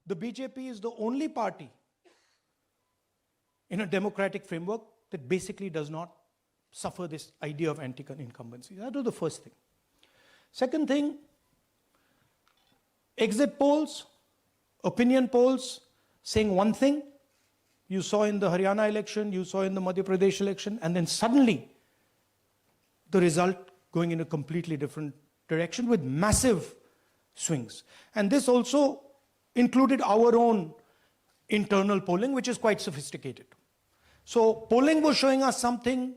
the BJP is the only party in a democratic framework that basically does not suffer this idea of anti-incumbency. That was the first thing. Second thing, exit polls, opinion polls saying one thing, you saw in the Haryana election, you saw in the Madhya Pradesh election, and then suddenly the result going in a completely different direction with massive swings. And this also included our own internal polling, which is quite sophisticated. So polling was showing us something,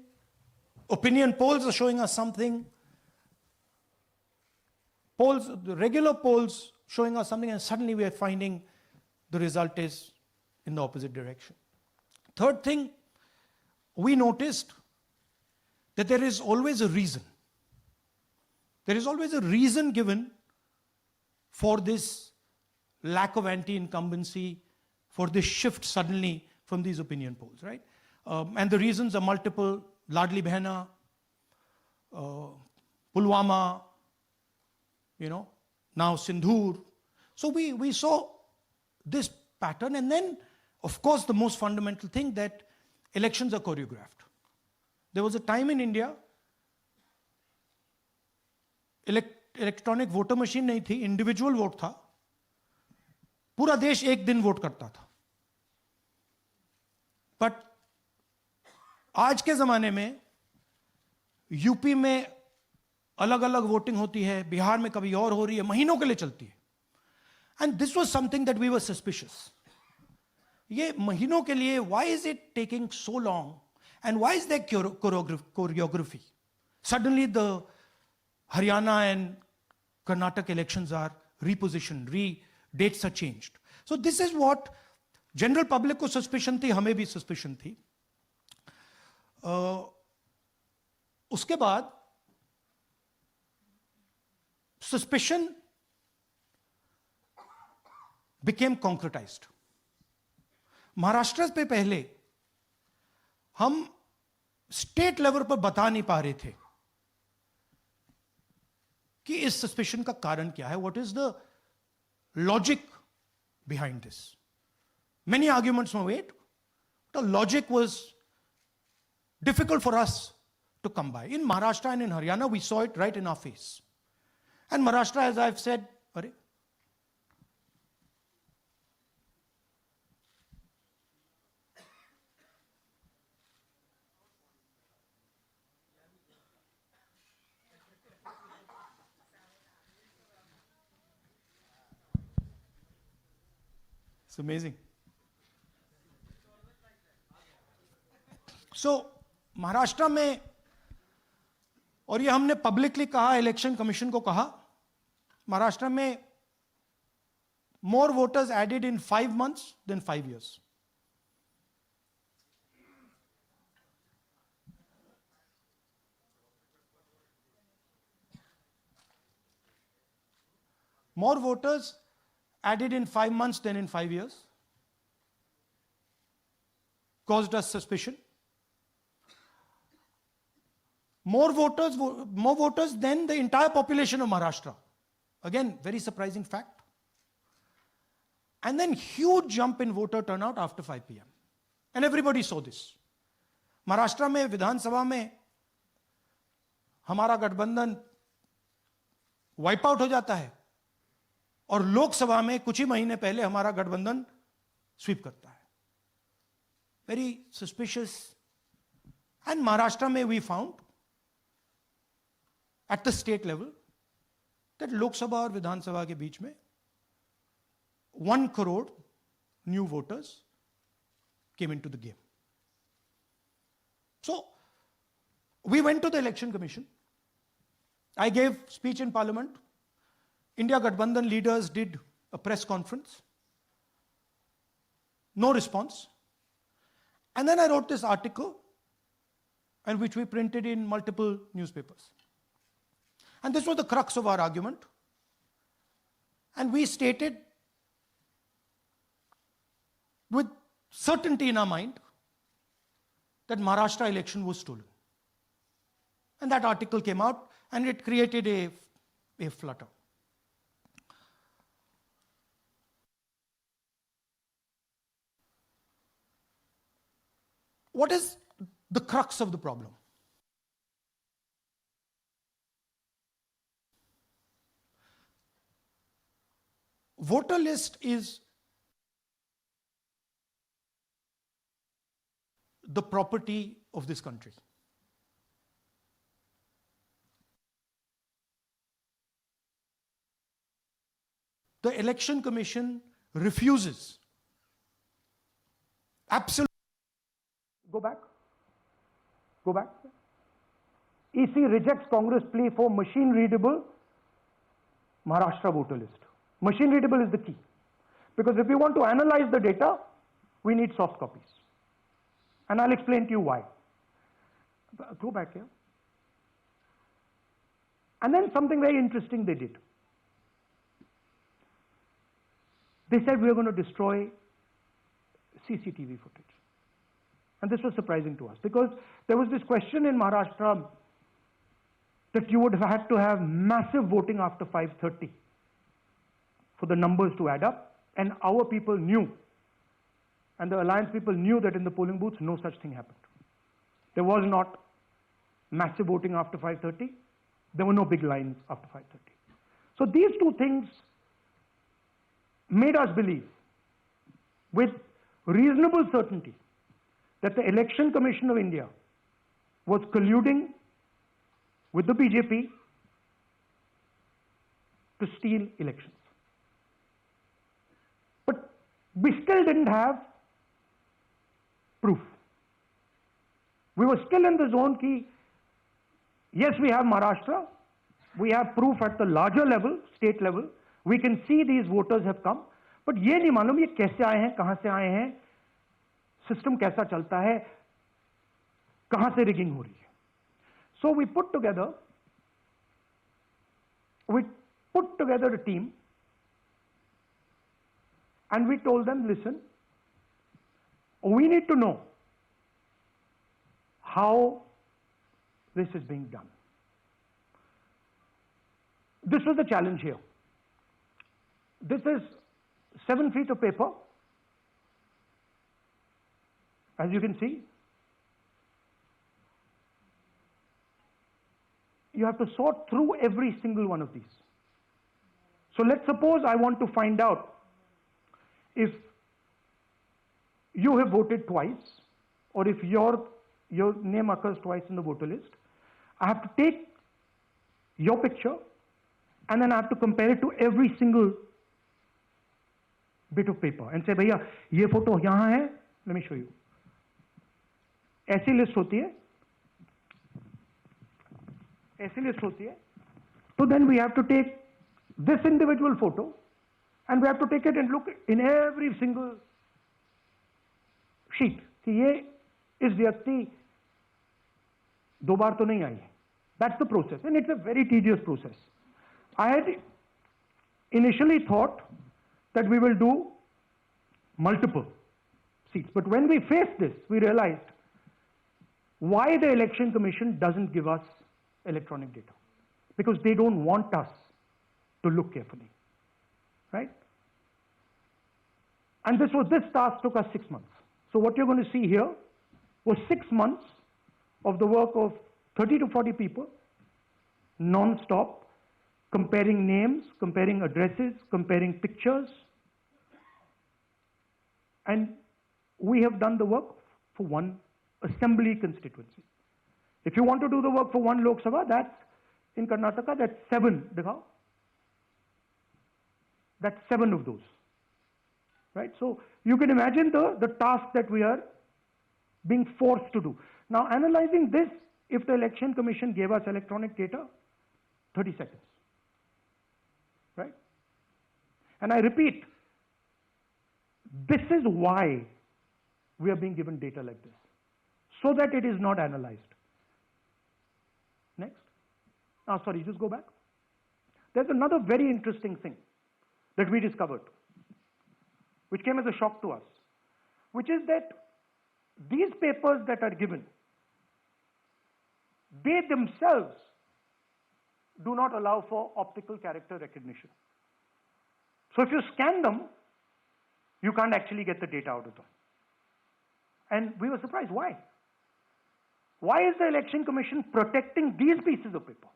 opinion polls are showing us something, polls, the regular polls showing us something, and suddenly we are finding the result is in the opposite direction. Third thing, we noticed that there is always a reason. There is always a reason given for this lack of anti-incumbency, for this shift suddenly from these opinion polls, right? And the reasons are multiple: Ladli Behna, Pulwama, now Sindhur. So we saw this pattern, and then, of course, the most fundamental thing, that elections are choreographed. There was a time in India, electronic voter machine नहीं थी, individual vote था, पूरा देश एक दिन vote करता था. But आज के जमाने में यूपी में अलग अलग वोटिंग होती है, बिहार में कभी और हो रही है, महीनों के लिए चलती है. And this was something that we were suspicious. ये महीनों के लिए, why is it taking so long, and why is there choreography? Suddenly the Haryana and Karnataka elections are repositioned, dates are changed. So this is what general public को suspicion थी, हमें भी suspicion थी. उसके बाद suspicion became concretized. महाराष्ट्र पे पहले हम स्टेट लेवल पर बता नहीं पा रहे थे कि इस सस्पेशन का कारण क्या है, what is the logic behind this. Many arguments were made, the logic was difficult for us to come by. In Maharashtra and in Haryana we saw it right in our face. And Maharashtra, as I have said, अरे It's amazing. So, Maharashtra में, और ये हमने publicly कहा, election commission को कहा, महाराष्ट्र में more voters added in 5 months than 5 years. More voters added in 5 months than in 5 years, caused us suspicion. More voters than the entire population of Maharashtra. Again, very surprising fact. And then huge jump in voter turnout after 5 p.m. And everybody saw this. Maharashtra में विधानसभा में हमारा गठबंधन wipe out हो जाता है, और लोकसभा में कुछ ही महीने पहले हमारा गठबंधन स्वीप करता है. Very suspicious. एंड महाराष्ट्र में we found at the state level that Lok Sabha और विधानसभा के बीच में 1 crore new voters came into the game. So we went to the election commission. I gave speech in parliament. India Gadbandhan leaders did a press conference. No response. And then I wrote this article, and which we printed in multiple newspapers. And this was the crux of our argument. And we stated with certainty in our mind that Maharashtra election was stolen. And that article came out, and it created a flutter. what is the crux of the problem? Voter list is the property of this country. The Election Commission refuses. Absolutely. Go back. Go back. EC rejects Congress plea for machine readable Maharashtra voter list. Machine readable is the key. Because if we want to analyze the data, we need soft copies. And I'll explain to you why. Go back here. And then something very interesting they did. They said we are going to destroy CCTV footage. And this was surprising to us because there was this question in Maharashtra that you would have had to have massive voting after 5:30 for the numbers to add up. And our people knew, and the alliance people knew that in the polling booths no such thing happened. There was not massive voting after 5:30. There were no big lines after 5:30. So these two things made us believe with reasonable certainty that the Election Commission of India was colluding with the BJP to steal elections. But we still didn't have proof. We were still in the zone ki, yes, we have Maharashtra, we have proof at the larger level, state level, we can see these voters have come, but ये नहीं मालूम ये कैसे आए हैं, कहां से आए हैं, सिस्टम कैसा चलता है, कहां से रिगिंग हो रही है. So we put together a team and we told them, listen, we need to know how this is being done. This was the challenge here. This is 7 feet of paper, as you can see. You have to sort through every single one of these. So let's suppose I want to find out if you have voted twice or if your name occurs twice in the voter list. I have to take your picture and then I have to compare it to every single bit of paper and say, भैया ये photo यहाँ है, let me show you. ऐसी list होती है, ऐसी list होती है. So then we have to take this individual photo and we have to take it and look in every single sheet कि ये इस व्यक्ति दो बार तो नहीं आई है. That's the process and it's a very tedious process. I had initially thought that we will do multiple seats, but when we faced this, we realized why the Election Commission doesn't give us electronic data, because they don't want us to look carefully, right? And this task took us 6 months. So what you're going to see here was 6 months of the work of 30 to 40 people, non-stop, comparing names, comparing addresses, comparing pictures. And we have done the work for one assembly constituency. If you want to do the work for one Lok Sabha, that's in Karnataka, that's 7. Dikhao. That's 7 of those. Right? So you can imagine the task that we are being forced to do. Now analyzing this, if the Election Commission gave us electronic data, 30 seconds. Right? And I repeat, this is why we are being given data like this, so that it is not analyzed. Next. Oh, sorry, just go back. There's another very interesting thing that we discovered, which came as a shock to us, which is that these papers that are given, they themselves do not allow for optical character recognition. So if you scan them, you can't actually get the data out of them. And we were surprised, why? Why is the Election Commission protecting these pieces of paper?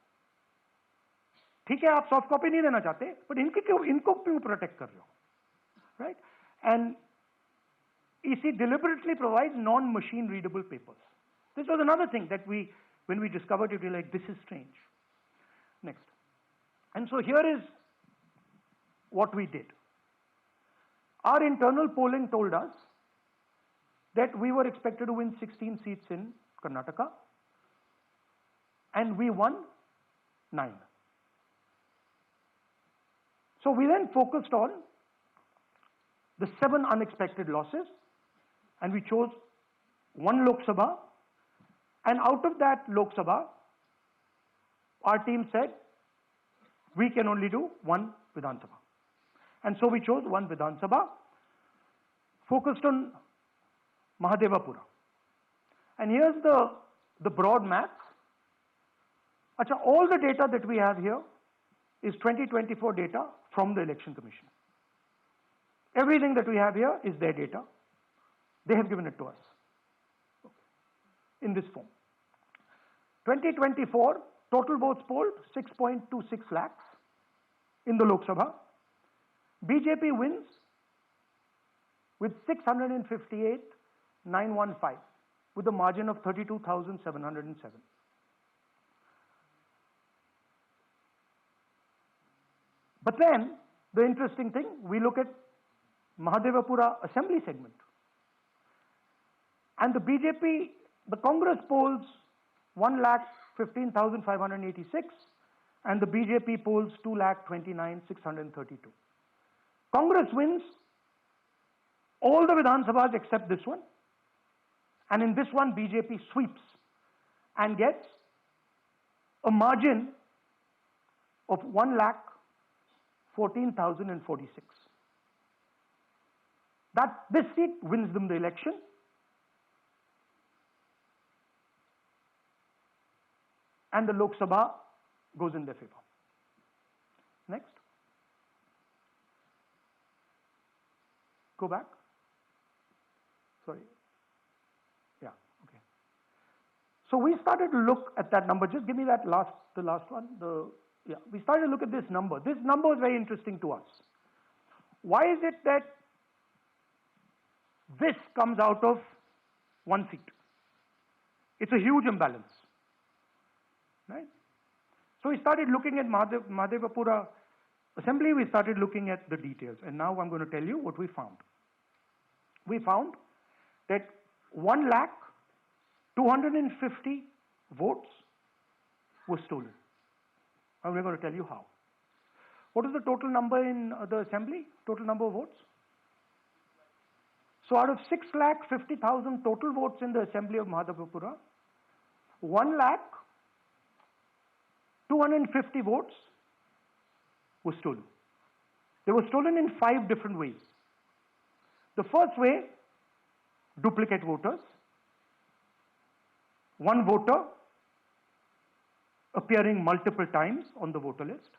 ठीक है, आप soft copy नहीं देना चाहते, but इनको क्यों protect कर रहे हो? Right? And EC deliberately provides non-machine readable papers. This was another thing that when we discovered it, we were like, this is strange. Next. And so here is what we did. Our internal polling told us that we were expected to win 16 seats in Karnataka, and we won 9. So we then focused on the 7 unexpected losses, and we chose 1 Lok Sabha, and out of that Lok Sabha, our team said, we can only do 1 Vidhan Sabha. And so we chose 1 Vidhan Sabha, focused on Mahadevapura. And here's the broad math. Achha, all the data that we have here is 2024 data from the Election Commission. Everything that we have here is their data. They have given it to us in this form. 2024, total votes polled 6.26 lakhs in the Lok Sabha. BJP wins with 658,915 with a margin of 32,707. But then, the interesting thing, we look at Mahadevapura Assembly segment. And the BJP, the Congress polls 1,15,586 and the BJP polls 2,29,632. Congress wins all the Vidhan Sabhas except this one. And in this one, BJP sweeps and gets a margin of 1,14,046. This seat wins them the election. And the Lok Sabha goes in their favor. Next. Go back. Sorry. Yeah, okay. So we started to look at that number. Just give me that the last one. We started to look at this number. This number was very interesting to us. Why is it that this comes out of 1 seat? It's a huge imbalance. Right? So we started looking at Mahadevapura Assembly, we started looking at the details, and now I'm going to tell you what we found. We found that 1,250,000 votes were stolen. And we're going to tell you how. What is the total number in the assembly? Total number of votes? So out of 6,50,000 total votes in the assembly of Mahadevapura, 1,250,000 votes were stolen. They were stolen in 5 different ways. The first way, duplicate voters. One voter appearing multiple times on the voter list.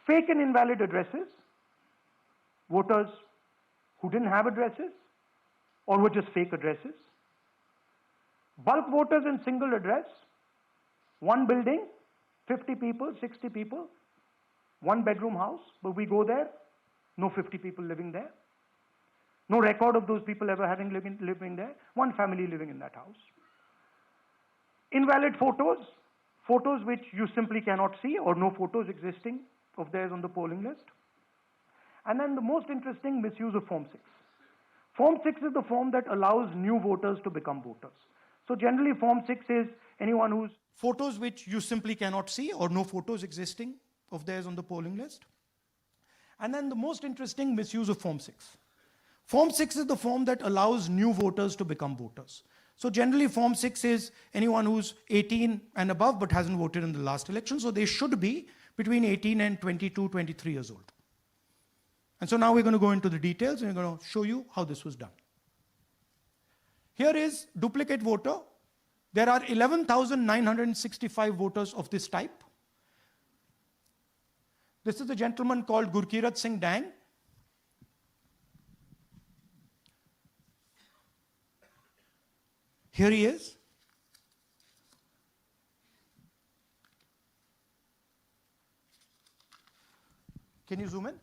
Fake and invalid addresses. Voters who didn't have addresses or were just fake addresses. Bulk voters in single address. One building, 50 people, 60 people, 1 bedroom house, but we go there, no 50 people living there. No record of those people ever having living there. 1 family living in that house. Invalid photos, photos which you simply cannot see or no photos existing of theirs on the polling list. And then the most interesting, misuse of Form 6. Form 6 is the form that allows new voters to become voters. So generally Form 6 is anyone who's photos which you simply cannot see or no photos existing of theirs on the polling list. And then the most interesting, misuse of Form 6. Form 6 is the form that allows new voters to become voters. So generally Form 6 is anyone who's 18 and above but hasn't voted in the last election. So they should be between 18 and 22, 23 years old. And so now we're going to go into the details and we're going to show you how this was done. Here is duplicate voter. There are 11,965 voters of this type. This is a gentleman called Gurkirat Singh Dang. Here he is. Can you zoom in?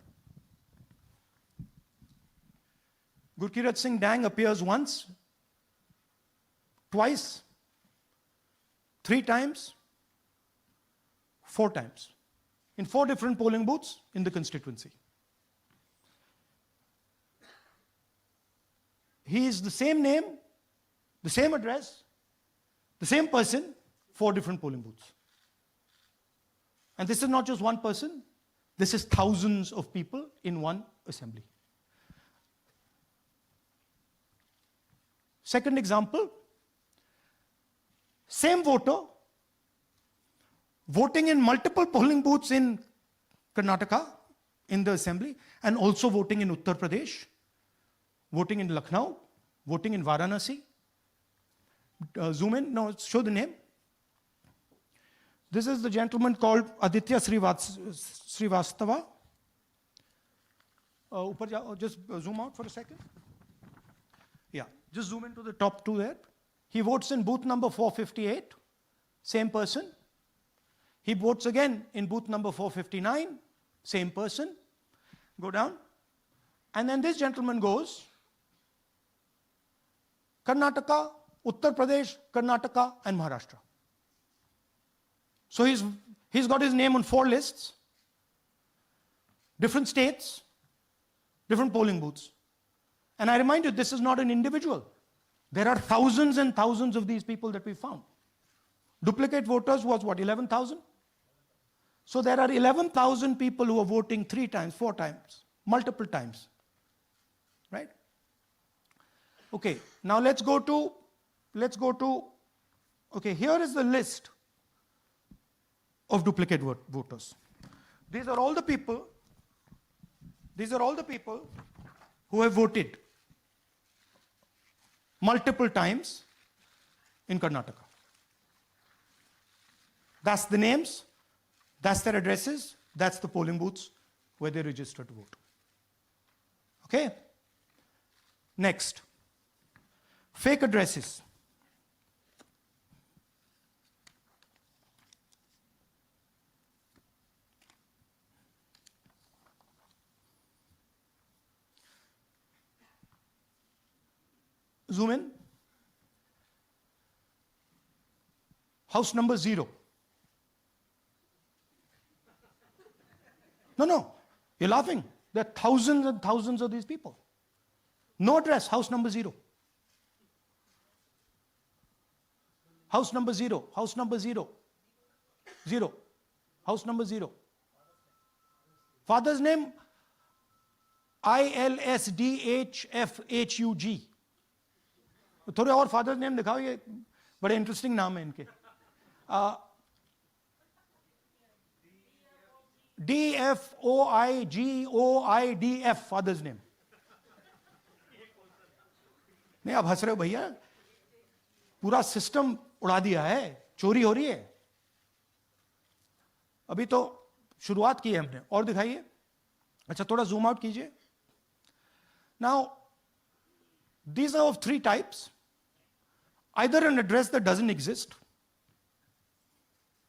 Gurkirat Singh Dang appears once, twice, 3 times, 4 times, in 4 different polling booths in the constituency. He is the same name, the same address, the same person, 4 different polling booths. And this is not just one person, this is thousands of people in one assembly. Second example, same voter voting in multiple polling booths in Karnataka in the assembly, and also voting in Uttar Pradesh, voting in Lucknow, voting in Varanasi. Zoom in, no, show the name. This is the gentleman called Aditya Srivastava. Just zoom out for a second. Yeah, just zoom into the top 2 there. He votes in booth number 458, same person. He votes again in booth number 459, same person. Go down. And then this gentleman goes, Karnataka, Uttar Pradesh, Karnataka, and Maharashtra. So he's got his name on 4 lists, different states, different polling booths. And I remind you, this is not an individual. There are thousands and thousands of these people that we found. Duplicate voters was what, 11,000? So there are 11,000 people who are voting 3 times, 4 times, multiple times. Right? Okay, now let's go to, okay, here is the list of duplicate voters. These are all the people who have voted multiple times in Karnataka. That's the names, that's their addresses, that's the polling booths where they register to vote. Okay? Next, fake addresses. Zoom in. House number 0. No, you're laughing. There are thousands and thousands of these people. No address, house number 0. House number 0, house number 0. 0. House number 0. Father's name, ILSDHFHUG. थोड़े और father's name दिखाओ, ये बड़े interesting नाम है इनके. DFOIGOIDF father's name. नहीं, आप हंस रहे हो भैया, पूरा सिस्टम उड़ा दिया है, चोरी हो रही है. अभी तो शुरुआत की है हमने, और दिखाइए. अच्छा, थोड़ा जूम आउट कीजिए. Now these are of 3 types. Either an address that doesn't exist,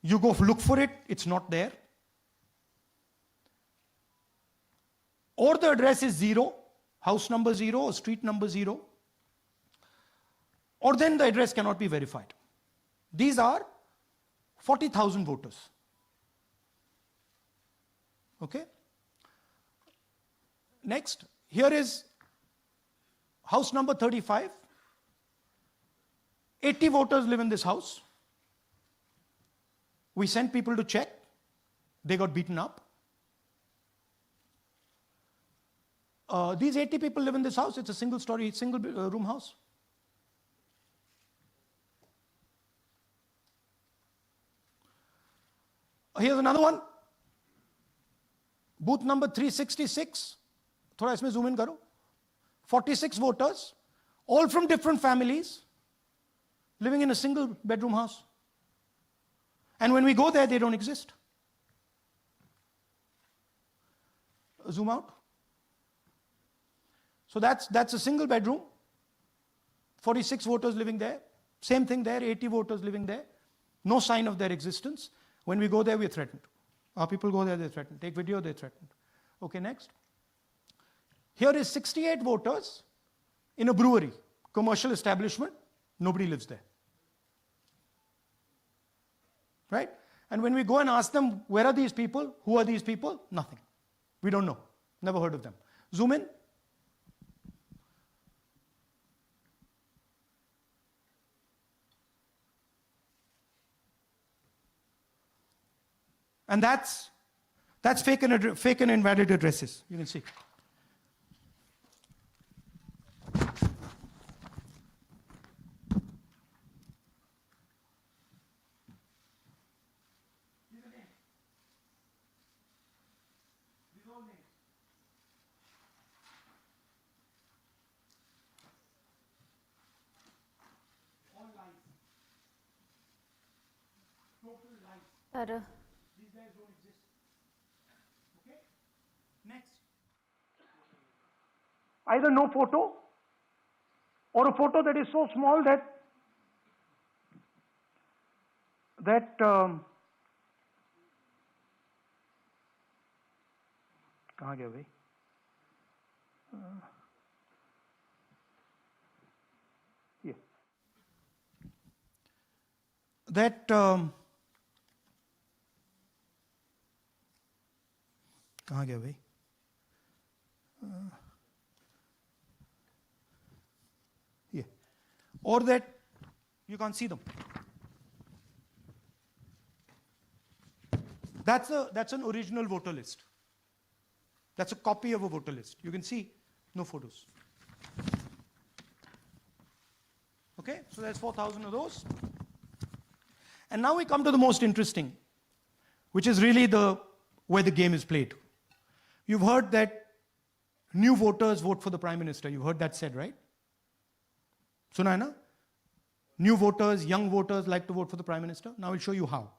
you go look for it, it's not there. Or the address is 0, house number 0 or street number 0. Or then the address cannot be verified. These are 40,000 voters. Okay? Next, here is house number 35. 80 voters live in this house. We sent people to check. They got beaten up. These 80 people live in this house. It's a single story, single room house. Here's another one. Booth number 366. थोड़ा इसमें zoom in करो. 46 voters, all from different families, living in a single bedroom house. And when we go there, they don't exist. Zoom out. So that's a single bedroom, 46 voters living there. Same thing there, 80 voters living there. No sign of their existence. When we go there, we're threatened. Our people go there, they're threatened. Take video, they're threatened. Okay, next. Here is 68 voters in a brewery, commercial establishment. Nobody lives there. Right? And when we go and ask them, where are these people? Who are these people? Nothing. We don't know. Never heard of them. Zoom in. And that's fake and invalid addresses. You can see. Sir. These guys don't exist. Okay? Next. Either no photo or a photo that is so small that कहाँ गया भाई? Yeah. That कहाँ गया भाई? Yeah. Or that you can't see them. That's an original voter list. That's a copy of a voter list. You can see no photos. Okay, so there's 4,000 of those. And now we come to the most interesting, which is really where the game is played. You've heard that new voters vote for the Prime Minister. You've heard that said, right? Suna hai na? New voters, young voters like to vote for the Prime Minister. Now I'll show you how.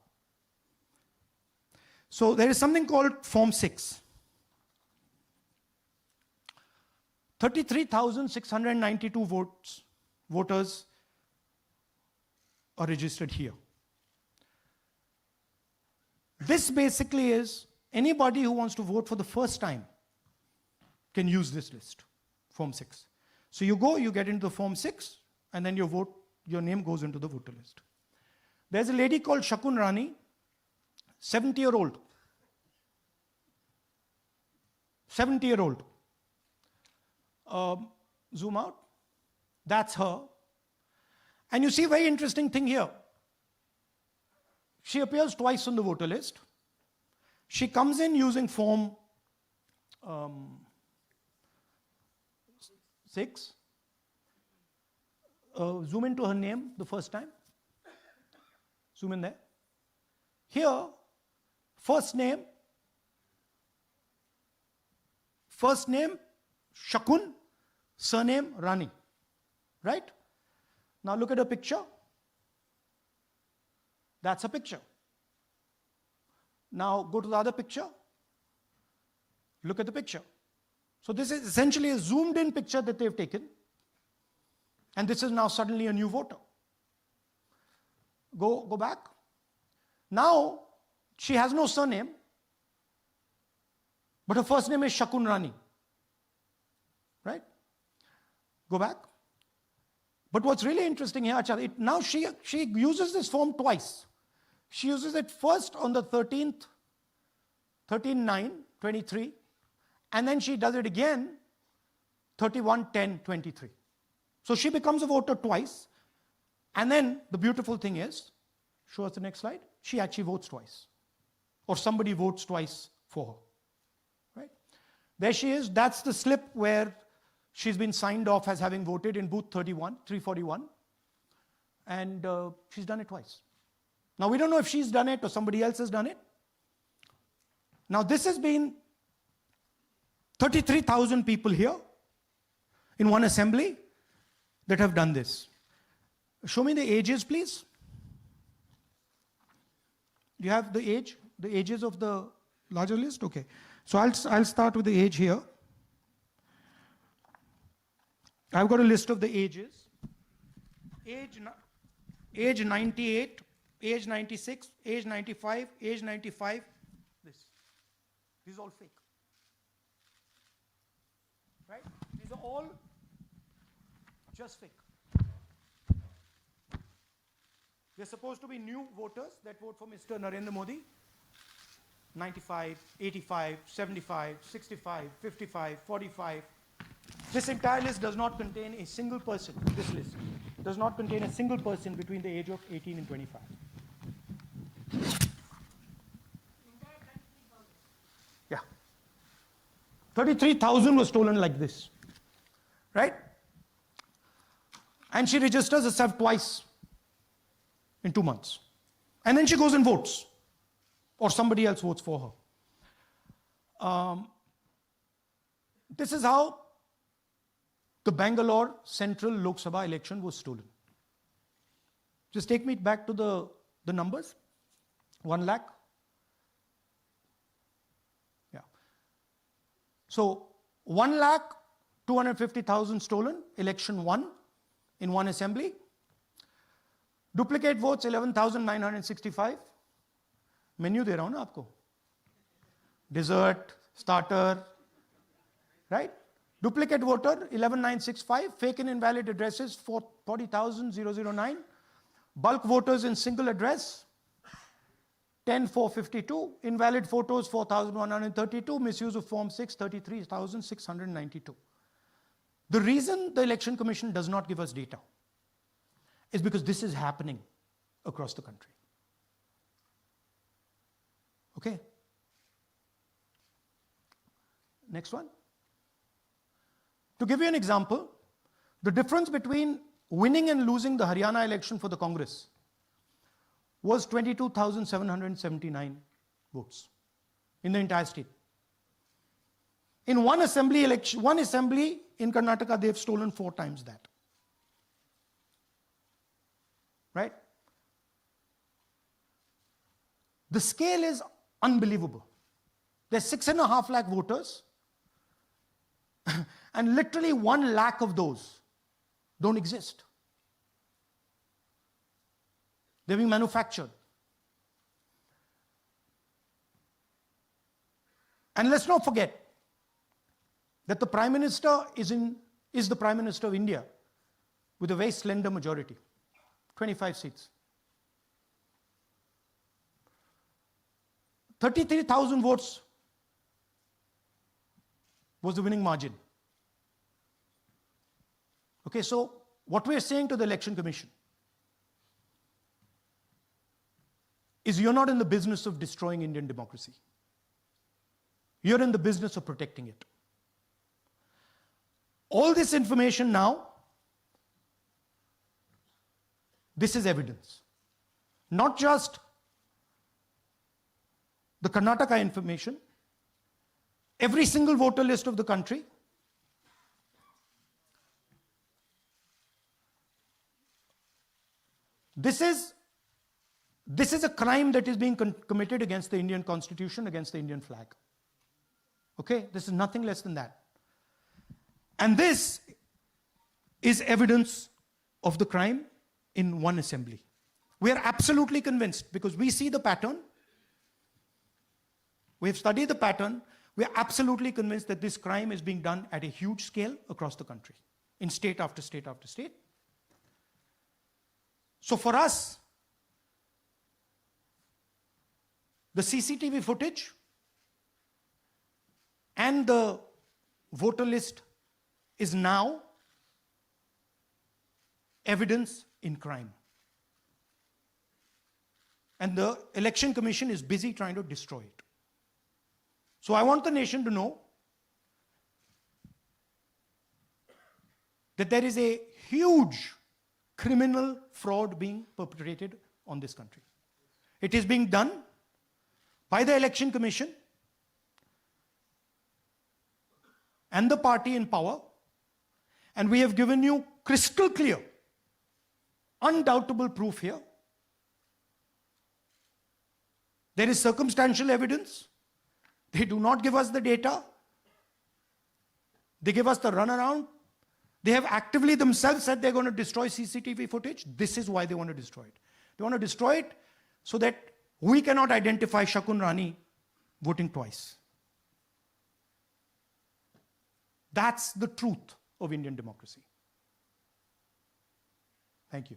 So there is something called Form 6. 33,692 voters are registered here. This basically is anybody who wants to vote for the first time can use this list, Form 6. So you go, you get into the Form 6, and then your name goes into the voter list. There's a lady called Shakun Rani, 70-year-old. 70-year-old. Zoom out. That's her. And you see a very interesting thing here. She appears twice on the voter list. She comes in using Form 6. Zoom into her name the first time. Zoom in there. Here, first name Shakun, surname Rani. Right? Now look at her picture. That's a picture. Now go to the other picture. Look at the picture. So this is essentially a zoomed in picture that they've taken. And this is now suddenly a new voter. Go back. Now she has no surname, but her first name is Shakun Rani. Right? Go back. But what's really interesting here, now she uses this form twice. She uses it first on the 13th, 13/9/23, and then she does it again 31/10/23. So she becomes a voter twice, and then the beautiful thing is, show us the next slide, she actually votes twice. Or somebody votes twice for her. Right? There she is, that's the slip where she's been signed off as having voted in booth 341, and she's done it twice. Now we don't know if she's done it or somebody else has done it. Now this has been 33,000 people here in one assembly that have done this. Show me the ages, please. Do you have the ages of the larger list? Okay. So I'll start with the age here. I've got a list of the ages. age 98, age 96, age 95, age 95, this. These are all fake. Right? These are all just fake. They're supposed to be new voters that vote for Mr. Narendra Modi. 95, 85, 75, 65, 55, 45. This entire list does not contain a single person. This list does not contain a single person between the age of 18 and 25. Yeah. 33,000 was stolen like this. Right? And she registers herself twice in 2 months. And then she goes and votes. Or somebody else votes for her. This is how the Bangalore Central Lok Sabha election was stolen. Just take me back to the numbers. 1 lakh. Yeah. So 1,250,000 stolen, election won in one assembly. Duplicate votes 11,965. Menu दे रहा हूं ना आपको. Dessert, starter, right? Duplicate voter 11,965. Fake and invalid addresses 40,009. Bulk voters in single address 10,452. Invalid photos 4,132. Misuse of Form 6 33,692. The reason the Election Commission does not give us data is because this is happening across the country. Okay. Next one. To give you an example, the difference between winning and losing the Haryana election for the Congress was 22,779 votes in the entire state. In one assembly election, one assembly in Karnataka, they've stolen 4 times that. Right? The scale is unbelievable. There's 6.5 lakh voters, and literally 1 lakh of those don't exist. They're being manufactured. And let's not forget that the Prime Minister is the Prime Minister of India with a very slender majority, 25 seats. 33,000 votes was the winning margin. Okay, so what we are saying to the Election Commission is you're not in the business of destroying Indian democracy. You're in the business of protecting it. All this information now, this is evidence. Not just the Karnataka information, every single voter list of the country. This is a crime that is being committed against the Indian Constitution, against the Indian flag. Okay, this is nothing less than that. And this is evidence of the crime in one assembly. We are absolutely convinced because we see the pattern. We have studied the pattern. We are absolutely convinced that this crime is being done at a huge scale across the country, in state after state after state. So for us, the CCTV footage and the voter list is now evidence in crime. And the Election Commission is busy trying to destroy it. So I want the nation to know that there is a huge criminal fraud being perpetrated on this country. It is being done by the Election Commission and the party in power, and we have given you crystal clear, undoubtable proof here. There is circumstantial evidence. They do not give us the data. They give us the runaround. They have actively themselves said they're going to destroy CCTV footage. This is why they want to destroy it. They want to destroy it so that we cannot identify Shakun Rani voting twice. That's the truth of Indian democracy. Thank you.